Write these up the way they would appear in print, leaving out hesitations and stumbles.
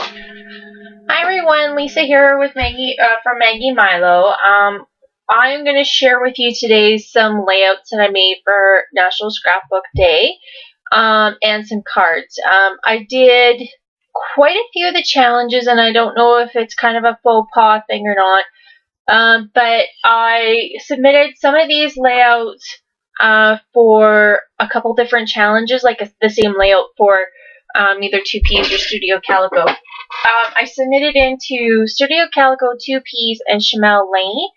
Hi everyone, Lisa here with Maggie from Maggie Milo. I'm going to share with you today some layouts that I made for National Scrapbook Day and some cards. I did quite a few of the challenges, and I don't know if it's kind of a faux pas thing or not, but I submitted some of these layouts for a couple different challenges, like the same layout for either 2Ps or Studio Calico. I submitted into Studio Calico, 2Ps, and Chamel Lane.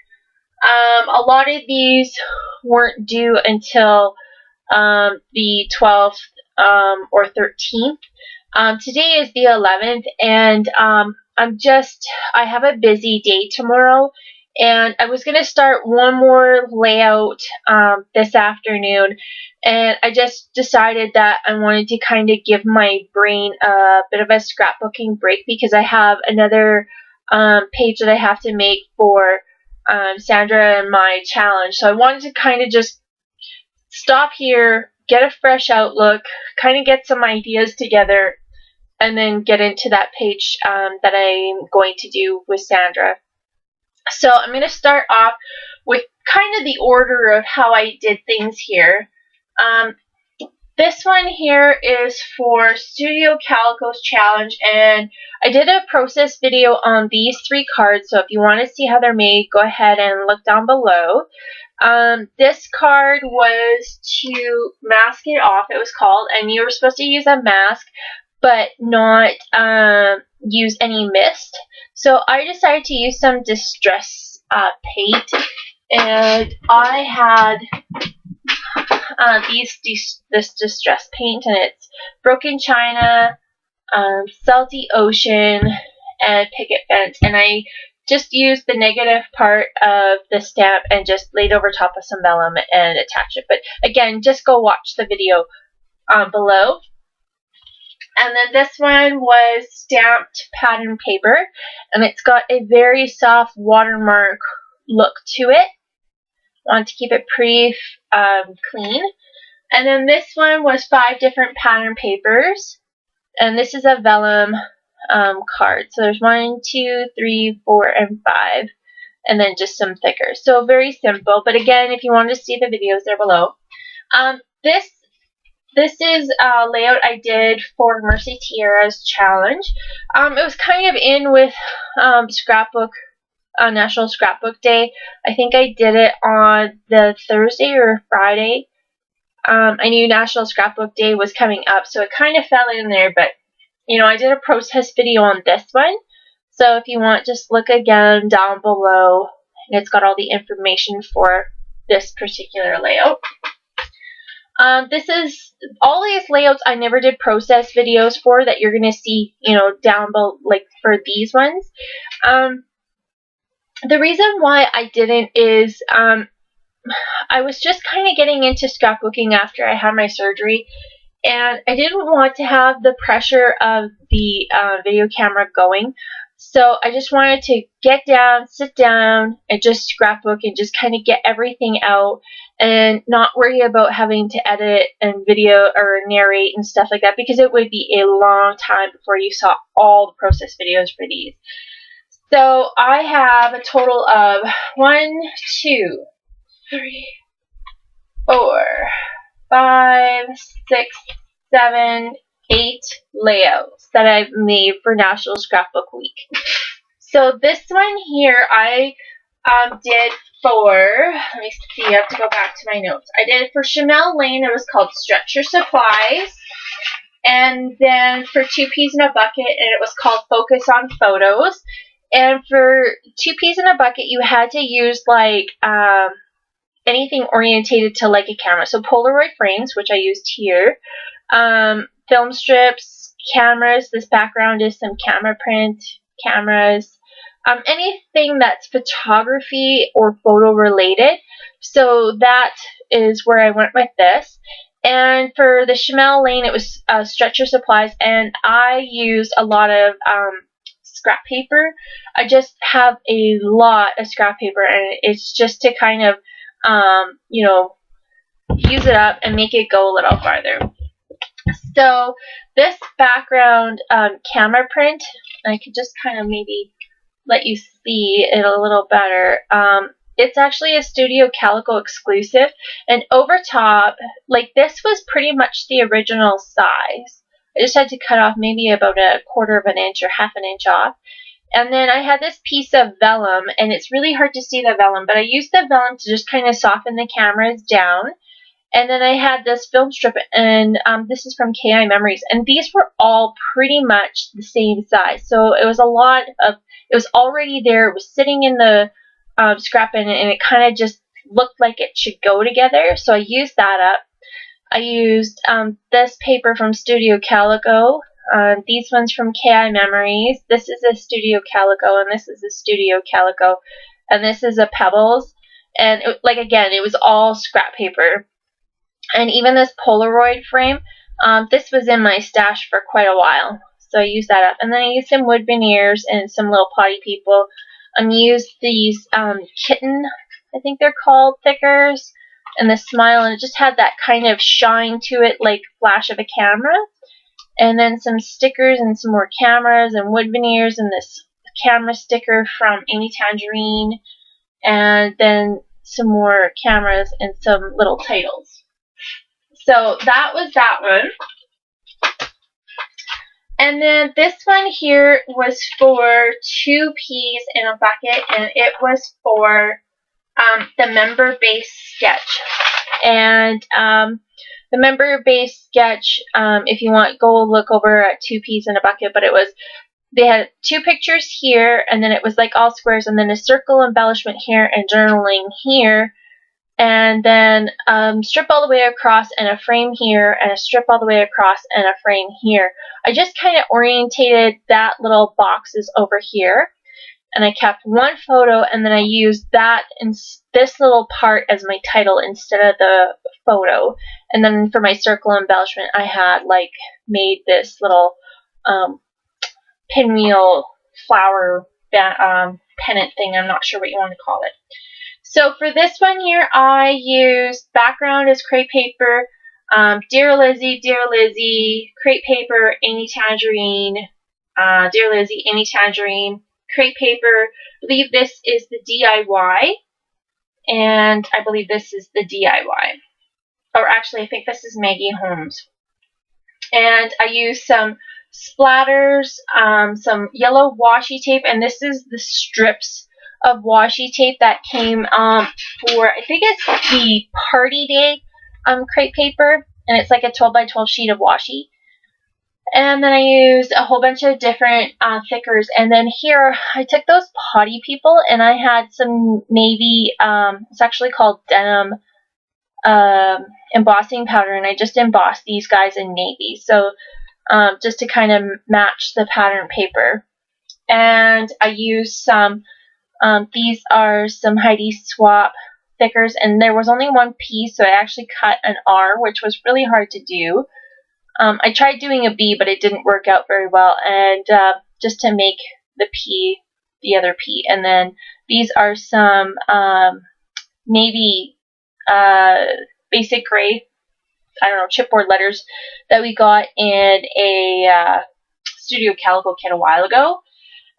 A lot of these weren't due until the 12th or 13th. Today is the 11th, and I have a busy day tomorrow, and I was going to start one more layout this afternoon, and I just decided that I wanted to kind of give my brain a bit of a scrapbooking break because I have another page that I have to make for Sandra and my challenge. So I wanted to kind of just stop here, get a fresh outlook, kind of get some ideas together, and then get into that page that I'm going to do with Sandra. So I'm going to start off with kind of the order of how I did things here. This one here is for Studio Calico's challenge, and I did a process video on these 3 cards, so if you want to see how they're made, go ahead and look down below. This card was to mask it off, it was called, and you were supposed to use a mask but not use any mist. So I decided to use some distress paint, and I had this distress paint, and it's Broken China, Salty Ocean, and Picket Fence, and I just used the negative part of the stamp and just laid over top of some vellum and attached it. But again, just go watch the video below. And then this one was stamped pattern paper, and it's got a very soft watermark look to it. Want to keep it pretty clean. And then this one was 5 different pattern papers, and this is a vellum card. So there's 1, 2, 3, 4, and 5, and then just some thicker. So very simple, but again, if you want to see the videos, they're below. This is a layout I did for Mercy Tiara's challenge. It was kind of in with Scrapbook, National Scrapbook Day. I think I did it on the Thursday or Friday. I knew National Scrapbook Day was coming up, so it kind of fell in there, but you know, I did a process video on this one. So if you want, just look again down below, and it's got all the information for this particular layout. This is all these layouts I never did process videos for that you're going to see, you know, down below, like for these ones. The reason why I didn't is I was just kind of getting into scrapbooking after I had my surgery, and I didn't want to have the pressure of the video camera going. So I just wanted to get down, sit down, and just scrapbook and just kind of get everything out and not worry about having to edit and video or narrate and stuff like that, because it would be a long time before you saw all the process videos for these. So I have a total of 1, 2, 3, 4, 5, 6, 7, 8 layouts that I've made for National Scrapbook Week. So this one here I did for, let me see, I have to go back to my notes. I did it for Chamel Lane. It was called Stretch Your Supplies. And then for 2Ps in a Bucket, and it was called Focus on Photos. And for 2Ps in a Bucket, you had to use like anything orientated to like a camera. So Polaroid frames, which I used here, film strips, cameras. This background is some camera print, cameras, anything that's photography or photo related. So that is where I went with this. And for the Chamel Lane, it was Stretch Your Supplies, and I used a lot of scrap paper. I just have a lot of scrap paper, and it's just to kind of you know, use it up and make it go a little farther. So this background camera print, I could just kind of maybe let you see it a little better. It's actually a Studio Calico exclusive, and over top, like this was pretty much the original size. I just had to cut off maybe about 1/4 of an inch or 1/2 an inch off. And then I had this piece of vellum, and it's really hard to see the vellum, but I used the vellum to just kind of soften the cameras down. And then I had this film strip, and this is from KI Memories, and these were all pretty much the same size. So it was it was already there. It was sitting in the scrap bin, and it kind of just looked like it should go together. So I used that up. I used this paper from Studio Calico. These ones from KI Memories. This is a Studio Calico, and this is a Studio Calico, and this is a Pebbles. And like again, it was all scrap paper. And even this Polaroid frame, this was in my stash for quite a while. So I used that up. And then I used some wood veneers and some little potty people. Used these kitten, I think they're called, thickers, and the smile, and it just had that kind of shine to it, like flash of a camera. And then some stickers and some more cameras and wood veneers and this camera sticker from Amy Tangerine, and then some more cameras and some little titles. So that was that one. And then this one here was for 2 peas in a bucket, and it was for the member-based sketch. And the member-based sketch, if you want, go look over at 2 peas in a bucket, but they had 2 pictures here, and then it was like all squares, and then a circle embellishment here and journaling here. And then strip all the way across and a frame here, and a strip all the way across and a frame here. I just kind of orientated that little boxes over here, and I kept one photo, and then I used that in this little part as my title instead of the photo. And then for my circle embellishment, I had like made this little pinwheel flower pennant thing. I'm not sure what you want to call it. So for this one here, I used background as crepe paper, Dear Lizzie, crepe paper, Amy Tangerine, Dear Lizzie, Amy Tangerine, crepe paper. I believe this is the DIY, and I believe this is the DIY. Or actually, I think this is Maggie Holmes. And I used some splatters, some yellow washi tape, and this is the strips of washi tape that came for, I think it's the party day crepe paper, and it's like a 12 by 12 sheet of washi. And then I used a whole bunch of different thickers, and then here I took those potty people, and I had some navy, it's actually called denim embossing powder, and I just embossed these guys in navy, so just to kind of match the pattern paper. And I used some these are some Heidi Swap thickers, and there was only one piece, so I actually cut an R, which was really hard to do. I tried doing a B, but it didn't work out very well, and just to make the P, the other P. And then these are some navy basic gray, I don't know, chipboard letters that we got in a Studio Calico kit a while ago.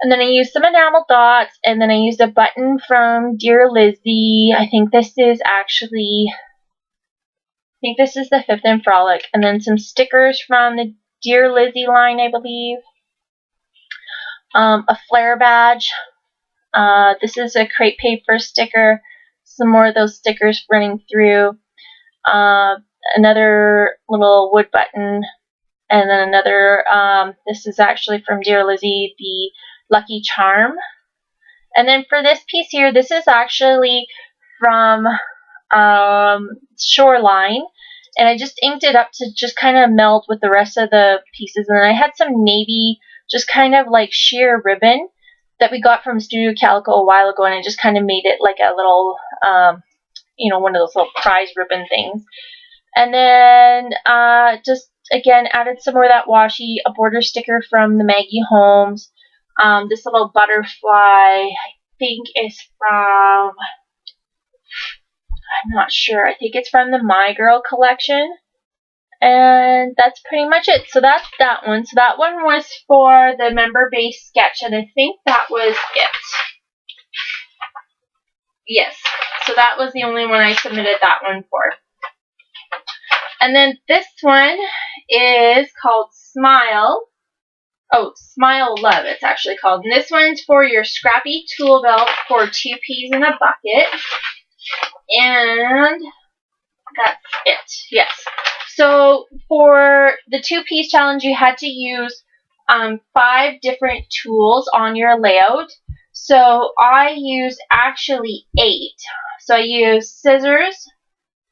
And then I used some enamel dots, and then I used a button from Dear Lizzie. I think this is the Fifth and Frolic. And then some stickers from the Dear Lizzie line, I believe. A flare badge. This is a crepe paper sticker. Some more of those stickers running through. Another little wood button. And then another, this is actually from Dear Lizzie, the Lucky Charm. And then for this piece here, this is actually from Shoreline, and I just inked it up to just kind of meld with the rest of the pieces. And then I had some navy, just kind of like sheer ribbon that we got from Studio Calico a while ago, and I just kind of made it like a little, one of those little prize ribbon things. And then just again added some more of that washi, a border sticker from the Maggie Holmes. This little butterfly, I think is from, I'm not sure, I think it's from the My Girl collection. And that's pretty much it. So that's that one. So that one was for the member-based sketch, and I think that was it. Yes. So that was the only one I submitted that one for. And then this one is called Smile. Oh, Smile Love, it's actually called. And this one's for your scrappy tool belt for 2 peas in a bucket. And that's it. Yes. So for the 2 piece challenge, you had to use 5 different tools on your layout. So I used actually 8. So I used scissors,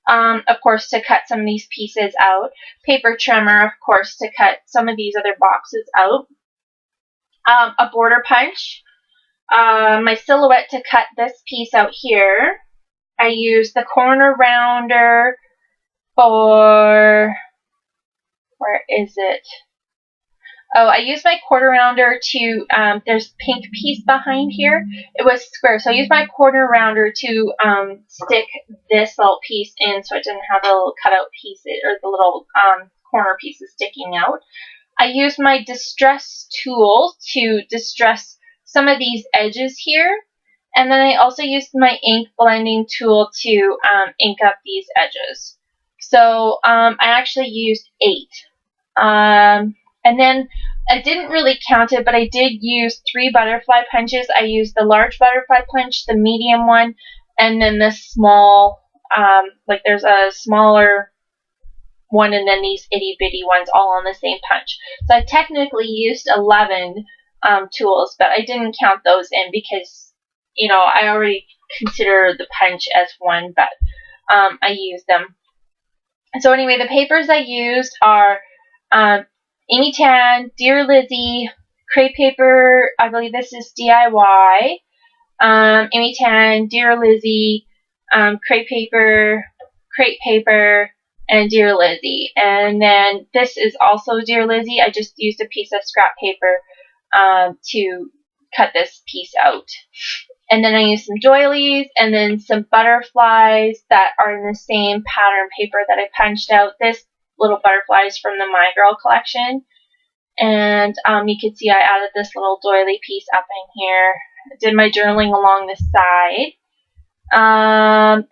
of course, to cut some of these pieces out. Paper trimmer, of course, to cut some of these other boxes out. A border punch. My silhouette to cut this piece out here. I used the corner rounder for, where is it? Oh, I used my quarter rounder to, there's pink piece behind here. It was square, so I used my quarter rounder to stick this little piece in so it didn't have the little cutout pieces, or the little corner pieces sticking out. I used my distress tool to distress some of these edges here. And then I also used my ink blending tool to ink up these edges. So I actually used 8. And then I didn't really count it, but I did use 3 butterfly punches. I used the large butterfly punch, the medium one, and then the small, like there's a smaller one and then these itty bitty ones all on the same punch. So I technically used 11 tools, but I didn't count those in because, you know, I already consider the punch as one, but I used them. So anyway, the papers I used are Amy Tan, Dear Lizzie, crepe paper, I believe this is DIY, Amy Tan, Dear Lizzie, crepe paper, and Dear Lizzie. And then this is also Dear Lizzie. I just used a piece of scrap paper to cut this piece out. And then I used some doilies and then some butterflies that are in the same pattern paper that I punched out. This little butterflies from the My Girl collection. And you can see I added this little doily piece up in here. I did my journaling along the side.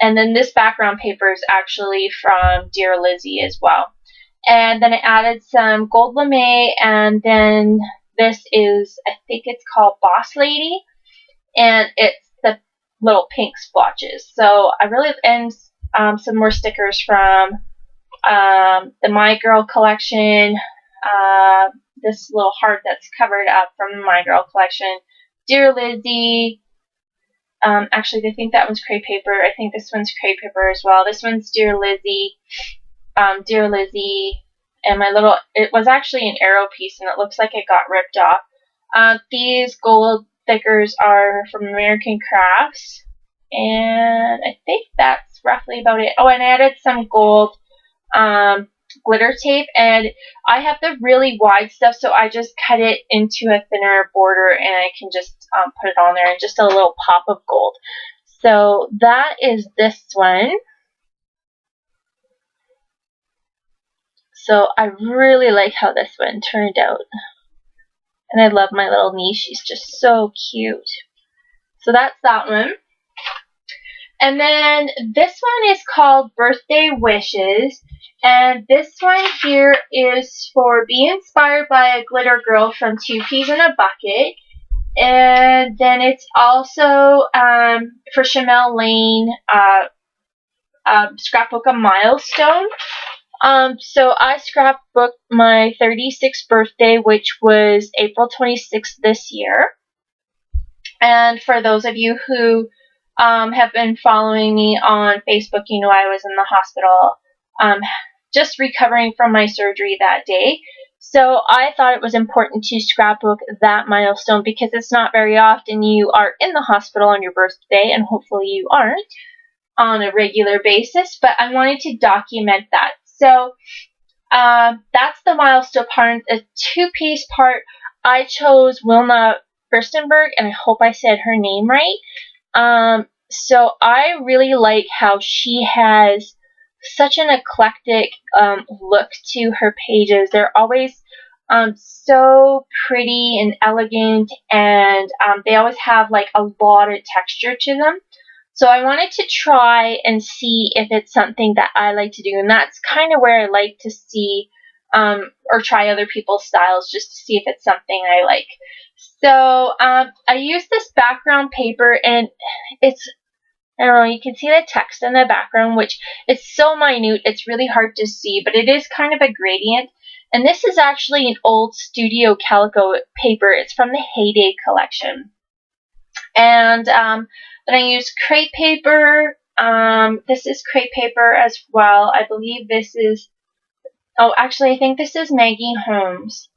And then this background paper is actually from Dear Lizzie as well. And then I added some gold lame, and then this is, I think it's called Boss Lady, and it's the little pink splotches. So I really, and some more stickers from the My Girl collection, this little heart that's covered up from the My Girl collection, Dear Lizzie. Actually, I think that one's crepe paper. I think this one's crepe paper as well. This one's Dear Lizzie, and my little, it was actually an arrow piece, and it looks like it got ripped off. These gold stickers are from American Crafts, and I think that's roughly about it. Oh, and I added some gold glitter tape, and I have the really wide stuff, so I just cut it into a thinner border, and I can just put it on there, and just a little pop of gold. So that is this one. So I really like how this one turned out, and I love my little niece. She's just so cute. So that's that one. And then this one is called Birthday Wishes. And this one here is for Be Inspired by a Glitter Girl from 2 Peas in a Bucket. And then it's also for Shamel Lane, Scrapbook a Milestone. So I scrapbooked my 36th birthday, which was April 26th this year. And for those of you who have been following me on Facebook, you know I was in the hospital just recovering from my surgery that day. So I thought it was important to scrapbook that milestone because it's not very often you are in the hospital on your birthday, and hopefully you aren't on a regular basis, but I wanted to document that. So that's the milestone part. The 2-piece part, I chose Wilna Furstenberg, and I hope I said her name right. So I really like how she has such an eclectic look to her pages. They're always so pretty and elegant, and they always have like a lot of texture to them. So I wanted to try and see if it's something that I like to do, and that's kind of where I like to see or try other people's styles, just to see if it's something I like. So I used this background paper, and it's, I don't know, you can see the text in the background, which is so minute, it's really hard to see, but it is kind of a gradient. And this is actually an old Studio Calico paper. It's from the Heyday collection. And then I used crepe paper. This is crepe paper as well. I believe this is, oh, actually, I think this is Maggie Holmes.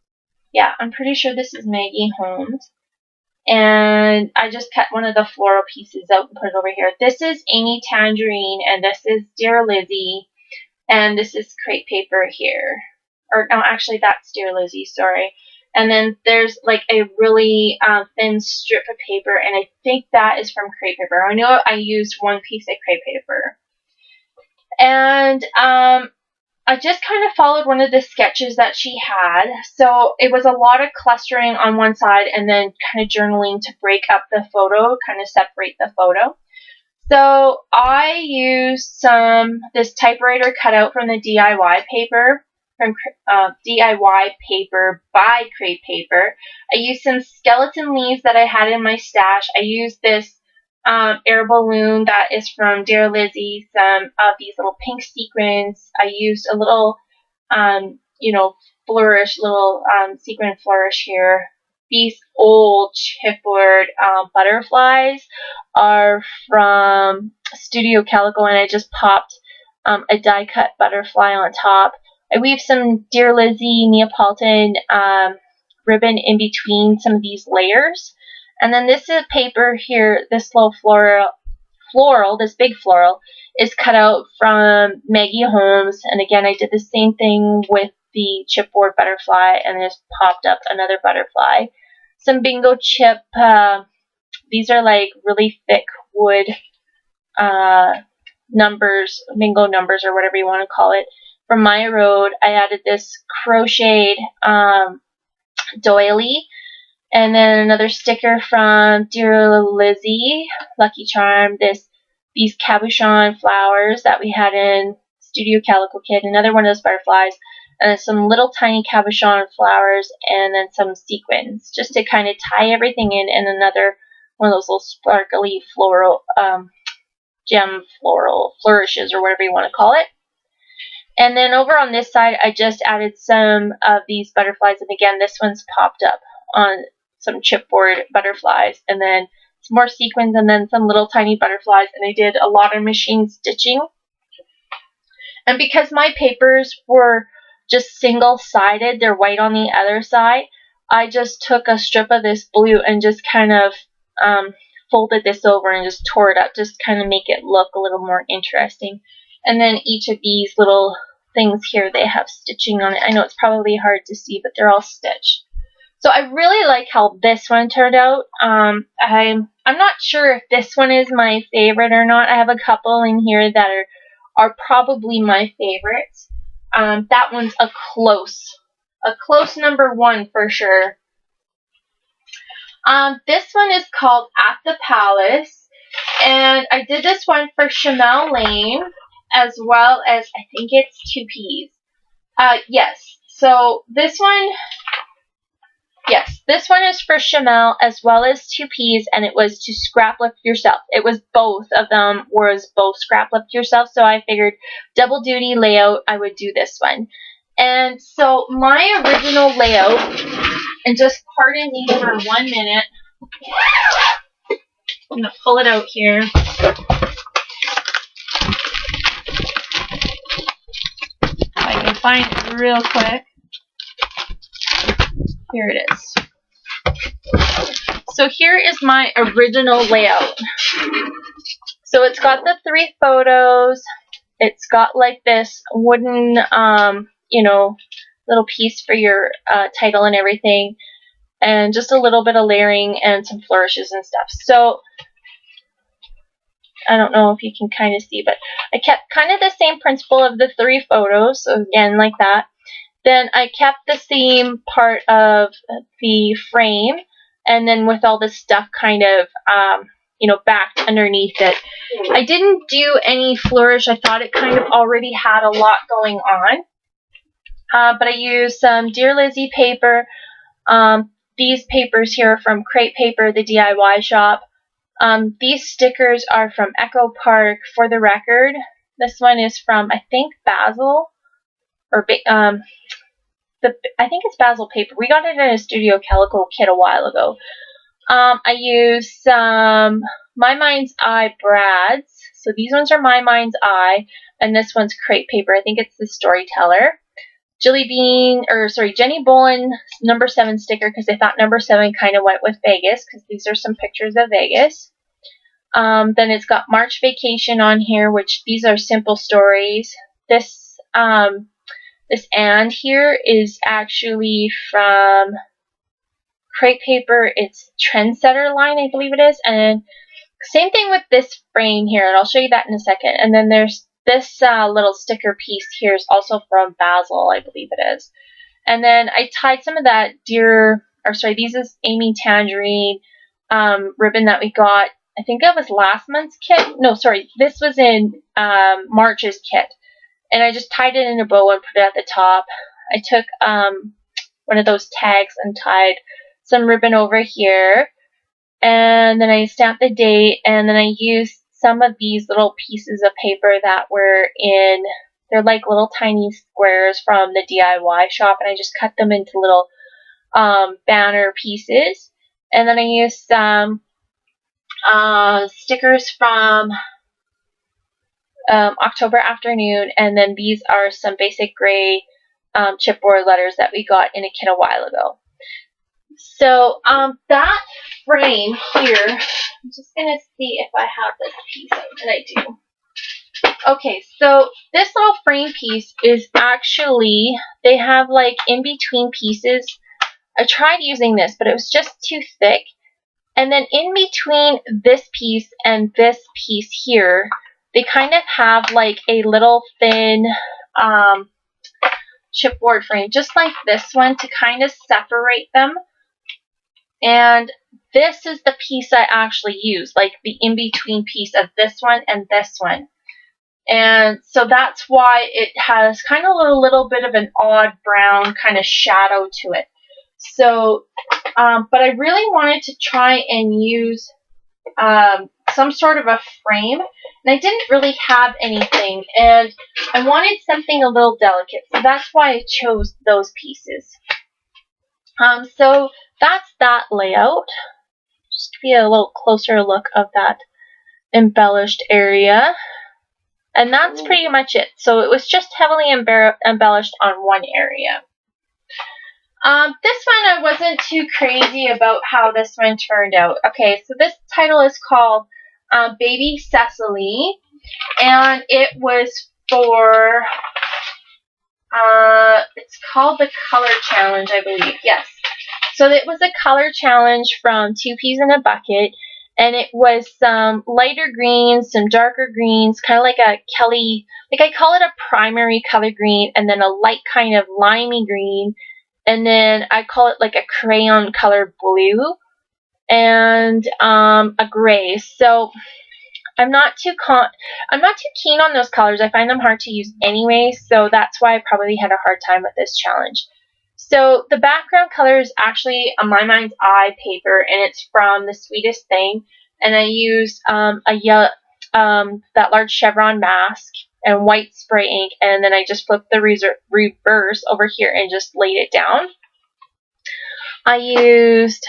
Yeah, I'm pretty sure this is Maggie Holmes. And I just cut one of the floral pieces out and put it over here. This is Amy Tangerine, and this is Dear Lizzie, and this is crepe paper here. Or no, actually that's Dear Lizzie, sorry. And then there's like a really thin strip of paper, and I think that is from crepe paper. I know I used one piece of crepe paper. And I just kind of followed one of the sketches that she had. So it was a lot of clustering on one side and then kind of journaling to break up the photo, kind of separate the photo. So I used this typewriter cutout from the DIY paper, from DIY paper by crepe paper. I used some skeleton leaves that I had in my stash. I used this air balloon that is from Dear Lizzie, some of these little pink sequins. I used a little, flourish, little sequin flourish here. These old chipboard butterflies are from Studio Calico, and I just popped a die cut butterfly on top. I weaved some Dear Lizzie Neapolitan ribbon in between some of these layers. And then this is paper here, this little floral, this big floral, is cut out from Maggie Holmes. And again, I did the same thing with the chipboard butterfly, and just popped up another butterfly. Some bingo chip, these are like really thick wood numbers, bingo numbers, or whatever you want to call it. From My Road, I added this crocheted doily. And then another sticker from Dear Lizzie, Lucky Charm, these cabochon flowers that we had in Studio Calico Kit, another one of those butterflies, and then some little tiny cabochon flowers, and then some sequins, just to kind of tie everything in, and another one of those little sparkly floral, gem floral flourishes, or whatever you want to call it. And then over on this side, I just added some of these butterflies, and again, this one's popped up on some chipboard butterflies, and then some more sequins, and then some little tiny butterflies, and I did a lot of machine stitching. And because my papers were just single-sided, they're white on the other side, I just took a strip of this blue and just kind of folded this over and just tore it up, just kind of make it look a little more interesting. And then each of these little things here, they have stitching on it. I know it's probably hard to see, but they're all stitched. So I really like how this one turned out. I'm not sure if this one is my favorite or not. I have a couple in here that are probably my favorites. That one's a close number one for sure. This one is called At the Palace, and I did this one for Chamel Lane, as well as, I think it's Two Peas. Yes, so this one is for Chamel as well as Two Peas, and it was to scrapbook yourself. It was both of them, both scrapbook yourself, so I figured double duty layout, I would do this one. And so my original layout, and just pardon me for 1 minute, I'm going to pull it out here. If I can find it real quick. Here it is. So here is my original layout. So it's got the 3 photos. It's got like this wooden, little piece for your title and everything, and just a little bit of layering and some flourishes and stuff. So I don't know if you can kind of see, but I kept kind of the same principle of the 3 photos, so again, like that. Then I kept the same part of the frame, and then with all the stuff kind of, backed underneath it. I didn't do any flourish. I thought it kind of already had a lot going on. But I used some Dear Lizzie paper. These papers here are from Crepe Paper, the DIY shop. These stickers are from Echo Park. For the record, this one is from, I think, Basil, or I think it's Basil paper. We got it in a Studio Calico kit a while ago. I used some My Mind's Eye Brads. So these ones are My Mind's Eye, and this one's Crepe Paper. I think it's the Storyteller. Jenny Bolin number 7 sticker, because I thought number 7 kind of went with Vegas, because these are some pictures of Vegas. Then it's got March Vacation on here, which these are simple stories. This and here is actually from Crepe Paper. It's Trendsetter line, I believe it is. And same thing with this frame here, and I'll show you that in a second. And then there's this little sticker piece here is also from Basil, I believe it is. And then I tied some of that this is Amy Tangerine ribbon that we got. I think that was last month's kit. No, sorry, this was in March's kit. And I just tied it in a bow and put it at the top. I took one of those tags and tied some ribbon over here. And then I stamped the date, and then I used some of these little pieces of paper that were they're like little tiny squares from the DIY shop, and I just cut them into little banner pieces. And then I used some stickers from October Afternoon, and then these are some basic gray chipboard letters that we got in a kit a while ago. So that frame here, I'm just going to see if I have this piece out, and I do. Okay, so this little frame piece is actually, they have like in between pieces. I tried using this, but it was just too thick. And then in between this piece and this piece here, they kind of have like a little thin chipboard frame, just like this one, to kind of separate them. And this is the piece I actually use, like the in-between piece of this one and this one. And so that's why it has kind of a little bit of an odd brown kind of shadow to it. So, but I really wanted to try and use some sort of a frame, and I didn't really have anything, and I wanted something a little delicate, so that's why I chose those pieces. So that's that layout. Just give you a little closer look of that embellished area. And that's pretty much it. So it was just heavily embellished on one area. This one I wasn't too crazy about how this one turned out. Okay, so this title is called Baby Cecily, and it was for, it's called the Color Challenge, I believe. Yes. So it was a color challenge from Two Peas in a Bucket, and it was some lighter greens, some darker greens, kind of like a Kelly, like I call it a primary color green, and then a light kind of limey green, and then I call it like a crayon color blue, and a gray. So I'm not too keen on those colors. I find them hard to use anyway, so that's why I probably had a hard time with this challenge. So the background color is actually a My Mind's Eye paper, and it's from The Sweetest Thing. And I used that large chevron mask and white spray ink, and then I just flipped the reverse over here and just laid it down. I used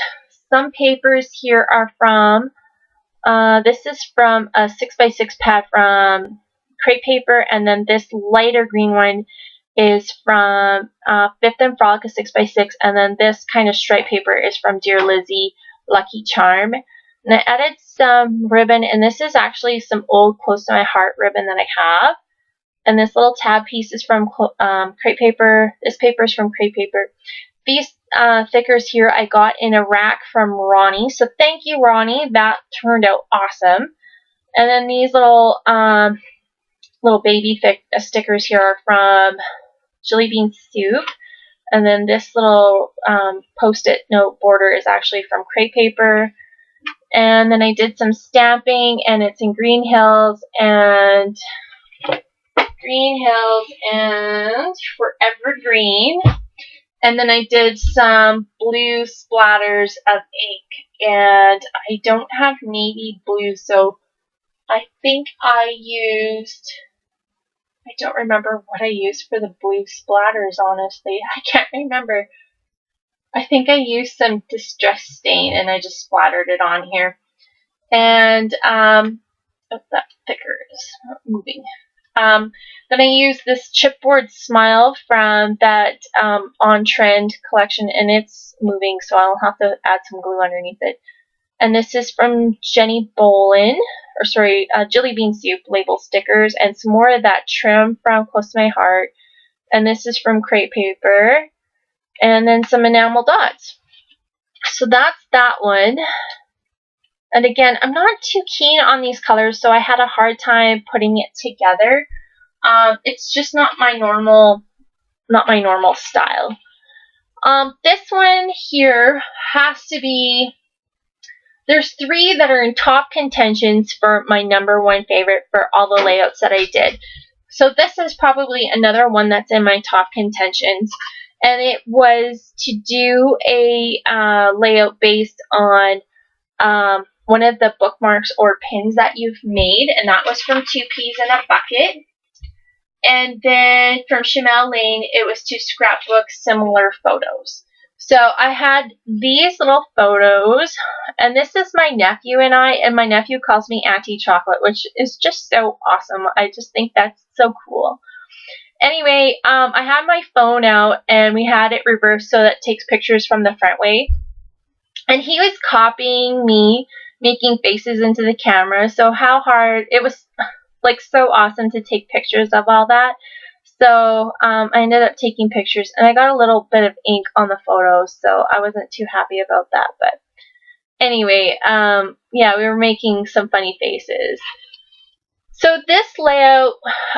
some papers here are from, this is from a 6x6 pad from Crepe Paper, and then this lighter green one is from Fifth and Frolic, a 6x6, and then this kind of stripe paper is from Dear Lizzie Lucky Charm. And I added some ribbon, and this is actually some old Close to My Heart ribbon that I have. And this little tab piece is from Crepe Paper. This paper is from Crepe Paper. These thickers here I got in a rack from Ronnie. So thank you, Ronnie. That turned out awesome. And then these little baby stickers here are from Jelly Bean Soup. And then this little post-it note border is actually from crepe paper. And then I did some stamping, and it's in Green Hills and Forever Green. And then I did some blue splatters of ink, and I don't have navy blue, so I think I don't remember what I used for the blue splatters, honestly. I can't remember. I think I used some Distress Stain, and I just splattered it on here. And, that thicker is moving. Then I used this chipboard smile from that On Trend collection, and it's moving, so I'll have to add some glue underneath it. And this is from Jenny Bolin, Jelly Bean Soup label stickers, and some more of that trim from Close to My Heart. And this is from crepe paper, and then some enamel dots. So that's that one. And again, I'm not too keen on these colors, so I had a hard time putting it together. It's just not my normal style. This one here has to be. There's 3 that are in top contentions for my #1 favorite for all the layouts that I did. So this is probably another one that's in my top contentions, and it was to do a layout based on one of the bookmarks or pins that you've made, and that was from 2 Peas in a Bucket. And then from Shamel Lane, it was to Scrapbook Similar Photos. So I had these little photos, and this is my nephew and my nephew calls me Auntie Chocolate, which is just so awesome. I just think that's so cool. Anyway, I had my phone out, and we had it reversed so that it takes pictures from the front way. And he was copying me, making faces into the camera. So how hard, it was like so awesome to take pictures of all that. So I ended up taking pictures, and I got a little bit of ink on the photos, so I wasn't too happy about that. But anyway, yeah, we were making some funny faces. So this layout,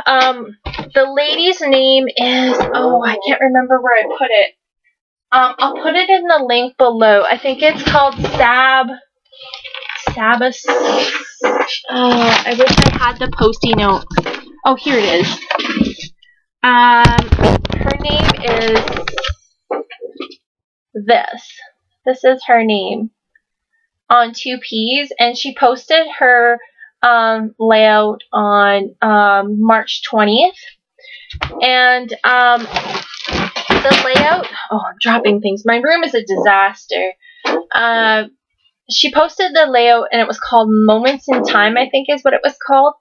the lady's name is, I can't remember where I put it. I'll put it in the link below. I think it's called Sabas. I wish I had the Post-it note. Oh, here it is. Her name is this. This is her name on 2 Ps, and she posted her layout on March 20th. And the layout, I'm dropping things. My room is a disaster. She posted the layout, and it was called Moments in Time, I think is what it was called.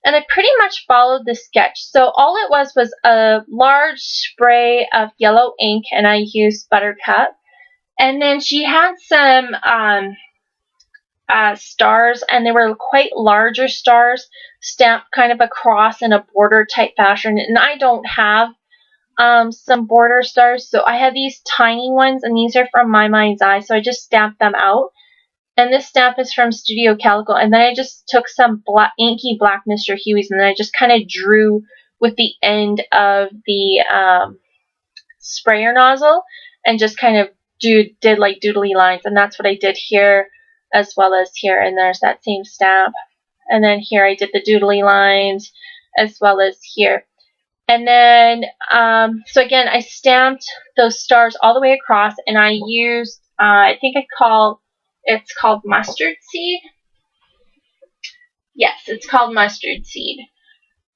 And I pretty much followed the sketch. So all it was a large spray of yellow ink, and I used Buttercup. And then she had some stars, and they were quite larger stars, stamped kind of across in a border type fashion. And I don't have some border stars, so I have these tiny ones, and these are from My Mind's Eye, so I just stamped them out. And this stamp is from Studio Calico. And then I just took some inky black Mr. Huey's, and then I just kind of drew with the end of the sprayer nozzle, and just kind of did like doodly lines. And that's what I did here as well as here. And there's that same stamp. And then here I did the doodly lines as well as here. And then, so again, I stamped those stars all the way across, and I used, I think it's called mustard seed. Yes, it's called mustard seed.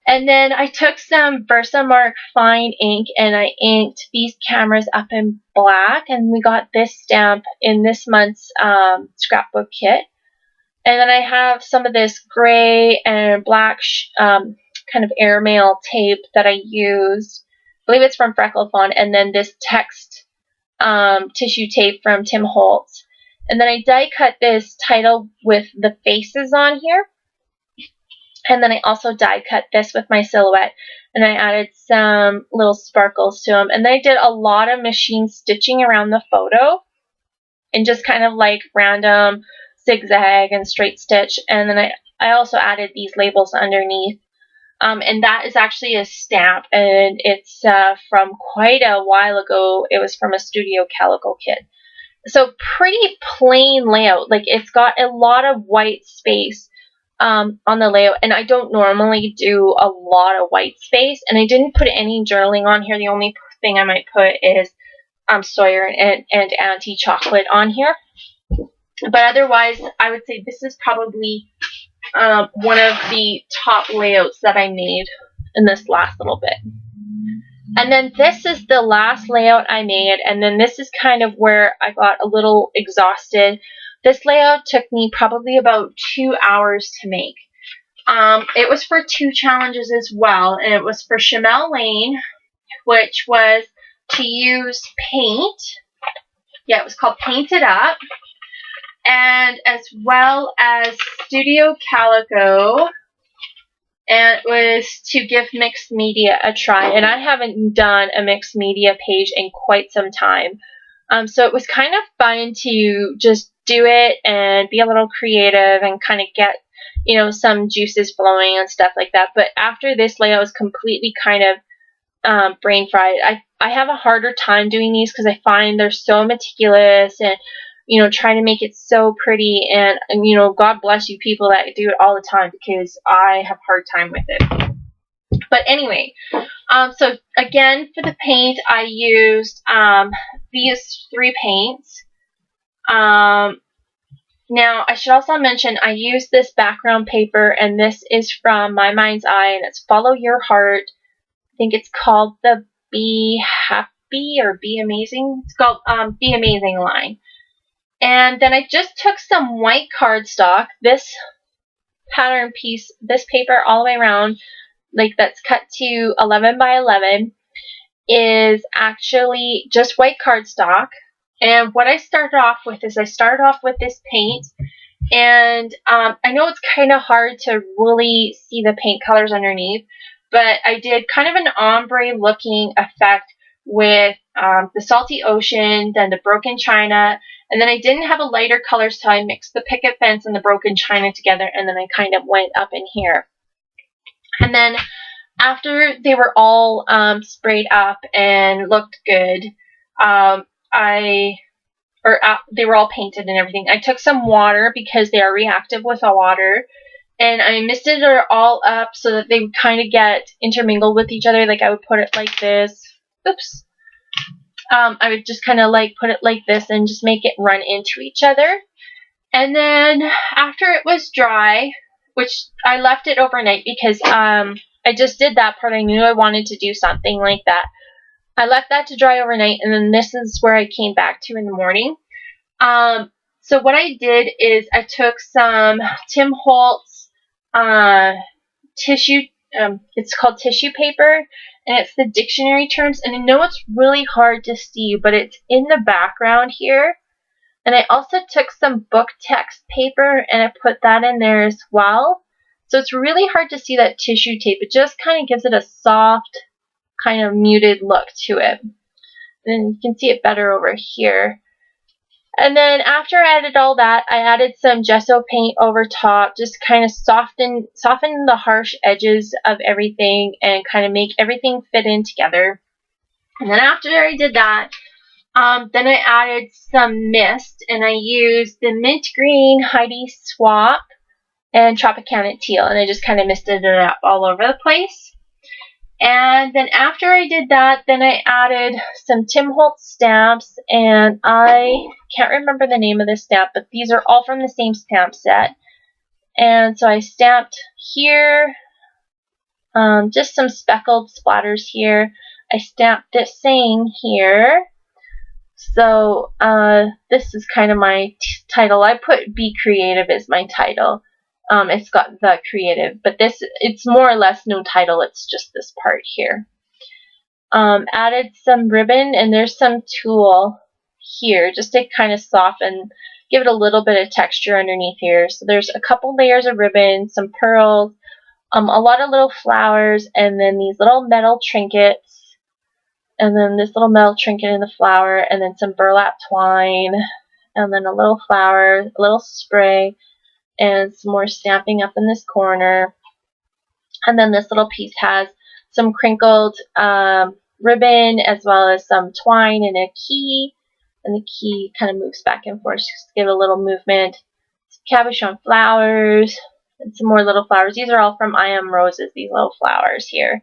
And then I took some Versamark fine ink, and I inked these cameras up in black, and we got this stamp in this month's scrapbook kit. And then I have some of this gray and black kind of airmail tape that I used. I believe it's from Freckle Fawn. And then this text tissue tape from Tim Holtz. And then I die cut this title with the faces on here. And then I also die cut this with my silhouette. And I added some little sparkles to them. And then I did a lot of machine stitching around the photo. And just kind of like random zigzag and straight stitch. And then I I also added these labels underneath. And that is actually a stamp, and it's from quite a while ago. It was from a Studio Calico kit. So pretty plain layout. Like, it's got a lot of white space on the layout, and I don't normally do a lot of white space, and I didn't put any journaling on here. The only thing I might put is Sawyer and Auntie Chocolate on here. But otherwise, I would say this is probably one of the top layouts that I made in this last little bit. And then this is the last layout I made, and then this is kind of where I got a little exhausted. This layout took me probably about 2 hours to make. It was for 2 challenges as well, and it was for Shamel Lane, which was to use paint. Yeah, it was called Paint It Up. And as well as Studio Calico, and it was to give mixed media a try. And I haven't done a mixed media page in quite some time. So it was kind of fun to just do it and be a little creative and kind of get, you know, some juices flowing and stuff like that. But after this layout was completely kind of brain fried. I have a harder time doing these because I find they're so meticulous and, you know, trying to make it so pretty, and you know, God bless you people that do it all the time, because I have a hard time with it. But anyway, so again, for the paint, I used these 3 paints. Now, I should also mention I used this background paper, and this is from My Mind's Eye, and it's Follow Your Heart. I think it's called the Be Happy or Be Amazing. It's called Be Amazing line. And then I just took some white cardstock, this pattern piece, this paper all the way around, like that's cut to 11 by 11, is actually just white cardstock. And what I started off with is I started off with this paint, and I know it's kind of hard to really see the paint colors underneath, but I did kind of an ombre looking effect with the salty ocean, then the broken china, and then I didn't have a lighter color, so I mixed the picket fence and the broken china together, and then I kind of went up in here. And then after they were all sprayed up and looked good, they were all painted and everything, I took some water because they are reactive with the water, and I misted it all up so that they would kind of get intermingled with each other. Like, I would put it like this. Oops. I would just kind of like put it like this and just make it run into each other. And then after it was dry, which I left it overnight because I just did that part. I knew I wanted to do something like that. I left that to dry overnight, and then this is where I came back to in the morning. So what I did is I took some Tim Holtz tissue, it's called tissue paper, and it's the dictionary terms, and I know it's really hard to see, but it's in the background here. And I also took some book text paper and I put that in there as well. So it's really hard to see that tissue tape. It just kind of gives it a soft, kind of muted look to it. And you can see it better over here. And then after I added all that, I added some gesso paint over top, just kind of soften the harsh edges of everything and kind of make everything fit in together. And then after I did that, then I added some mist, and I used the mint green Heidi Swap and Tropicana teal, and I just kind of misted it up all over the place. And then after I did that, then I added some Tim Holtz stamps, and I can't remember the name of this stamp, but these are all from the same stamp set. And so I stamped here, just some speckled splatters here. I stamped this saying here. So this is kind of my title. I put Be Creative as my title. It's got the creative, but it's more or less no title. It's just this part here. Added some ribbon, and there's some tulle here just to kind of soften, give it a little bit of texture underneath here. So there's a couple layers of ribbon, some pearls, a lot of little flowers, and then these little metal trinkets, and then this little metal trinket in the flower, and then some burlap twine, and then a little flower, a little spray. and some more stamping up in this corner. And then this little piece has some crinkled ribbon as well as some twine and a key. And the key kind of moves back and forth just to give a little movement. Some cabochon flowers and some more little flowers. These are all from I Am Roses, these little flowers here.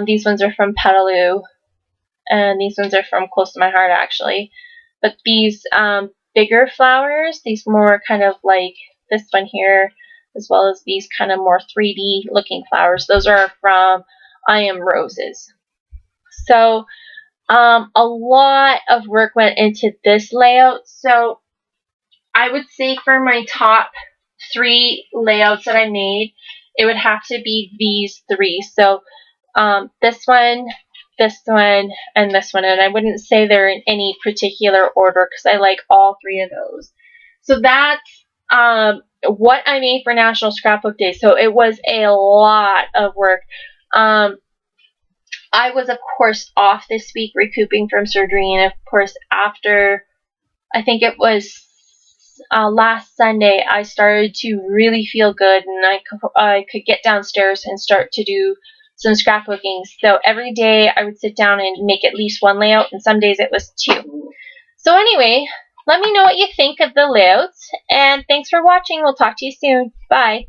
These ones are from Petaloo, and these ones are from Close to My Heart, actually. But these bigger flowers, these more kind of like this one here, as well as these kind of more 3D looking flowers, those are from I Am Roses. So a lot of work went into this layout. So I would say for my top 3 layouts that I made, it would have to be these 3. So this one, and this one. And I wouldn't say they're in any particular order because I like all 3 of those. So that's what I made for National Scrapbook Day. So it was a lot of work. I was, of course, off this week recouping from surgery. And, of course, after, I think it was last Sunday, I started to really feel good. And I could get downstairs and start to do some scrapbooking. So every day I would sit down and make at least 1 layout, and some days it was 2. So anyway, let me know what you think of the layouts, and thanks for watching. We'll talk to you soon. Bye.